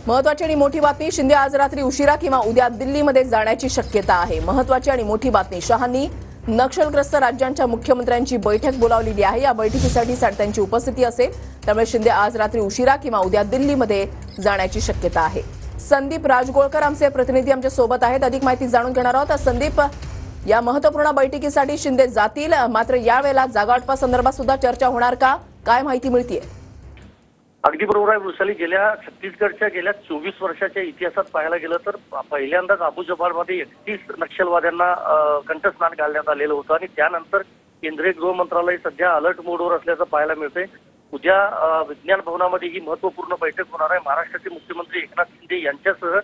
महत्त्वाची आणि मोठी बातमी, शिंदे आज रात्री उशिरा किंवा उद्या दिल्लीमध्ये जाण्याची शक्यता आहे। महत्त्वाची आणि मोठी बातमी, शहांनी नक्षलग्रस्त राज्यांच्या मुख्यमंत्र्यांची बैठक बोलावलेली आहे। या बैठकीसाठी त्यांची उपस्थिती असेल, त्यामुळे शिंदे आज रात्री उशिरा किंवा उद्या दिल्लीमध्ये जाण्याची शक्यता आहे। संदीप राजगोळकर आमचे प्रतिनिधी आमच्या सोबत आहेत, अधिक माहिती जाणून घेणार आहोत। संदीप, या महत्त्वपूर्ण बैठकीसाठी शिंदे जातील, मात्र यावेळेला जागावाटपासंदर्भात सुद्धा चर्चा होणार का, काय माहिती मिळतेय? अगदी बरोबर आहे वृषाली। गेल्या छत्तीसगडच्या गेल्या 24 वर्षाच्या इतिहासात पाहायला गेलं तर पहिल्यांदाच अबू जबालमध्ये 31 नक्षलवाद्यांना कंठस्नान घालण्यात आलेलं होतं आणि त्यानंतर केंद्रीय गृह मंत्रालय सध्या अलर्ट मोडवर असल्याचं पाहायला मिळतंय। उद्या विज्ञान भवनामध्ये ही महत्त्वपूर्ण बैठक होणार आहे। महाराष्ट्राचे मुख्यमंत्री एकनाथ शिंदे यांच्यासह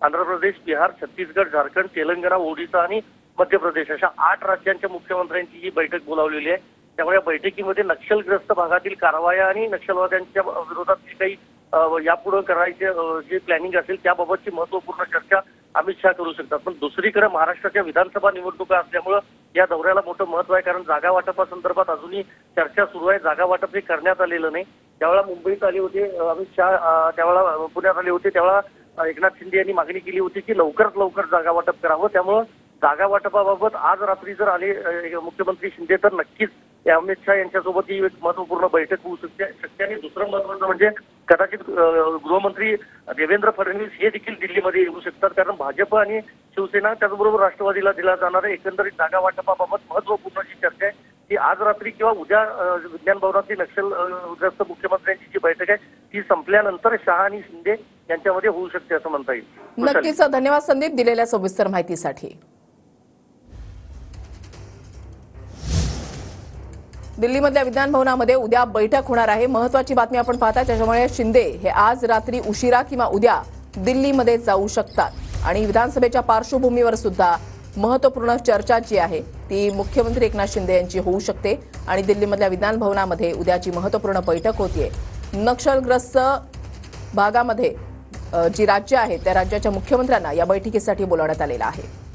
आंध्र प्रदेश, बिहार, छत्तीसगड, झारखंड, तेलंगणा, ओडिशा आणि मध्य प्रदेश अशा 8 राज्यांच्या मुख्यमंत्र्यांची ही बैठक बोलावलेली आहे। त्यामुळे या बैठकीमध्ये नक्षलग्रस्त भागातील कारवाया आणि नक्षलवाद्यांच्या विरोधात जे काही यापुढे करायचे जे प्लॅनिंग असेल त्याबाबतची महत्त्वपूर्ण चर्चा अमित शहा करू शकतात। पण दुसरीकडे महाराष्ट्राच्या विधानसभा निवडणुका असल्यामुळे या दौऱ्याला मोठं महत्त्व आहे, कारण जागा वाटपासंदर्भात अजूनही चर्चा सुरू आहे। जागा वाटप हे करण्यात आलेलं नाही। त्यावेळेला मुंबईत आले होते अमित शहा, त्यावेळेला पुण्यात आले होते, त्यावेळेला एकनाथ शिंदे यांनी मागणी केली होती की लवकरात लवकर जागा वाटप करावं। त्यामुळे जागा वाटपाबाबत आज रात्री जर आले मुख्यमंत्री शिंदे तर नक्कीच अमित शहा यांच्यासोबत ही एक महत्त्वपूर्ण बैठक होऊ शकते। आणि दुसरं महत्त्वाचं म्हणजे कदाचित गृहमंत्री देवेंद्र फडणवीस हे देखील दिल्लीमध्ये येऊ शकतात, कारण भाजप आणि शिवसेना त्याचबरोबर राष्ट्रवादीला दिला जाणाऱ्या एकंदरीत जागा वाटपाबाबत महत्त्वपूर्ण जी चर्चा आहे ती आज रात्री किंवा उद्या विज्ञान भवनातली नक्षलग्रस्त मुख्यमंत्र्यांची जी बैठक आहे ती संपल्यानंतर शहा आणि शिंदे यांच्यामध्ये होऊ शकते असं म्हणता येईल। नक्कीच धन्यवाद संदीप दिलेल्या सविस्तर माहितीसाठी। दिल्लीमधल्या विज्ञान भवनामध्ये उद्या बैठक होणार आहे। महत्त्वाची बातमी आपण पाहता, त्याच्यामुळे शिंदे हे आज रात्री उशिरा किंवा उद्या दिल्लीमध्ये जाऊ शकतात आणि विधानसभेच्या पार्श्वभूमीवर सुद्धा महत्त्वपूर्ण चर्चा जी आहे ती मुख्यमंत्री एकनाथ शिंदे यांची होऊ शकते आणि दिल्लीमधल्या विज्ञान भवनामध्ये उद्याची महत्त्वपूर्ण बैठक होतीये। नक्षलग्रस्त भागामध्ये जी राज्य आहेत त्या राज्याच्या मुख्यमंत्र्यांना या बैठकीसाठी बोलावण्यात आलेलं आहे।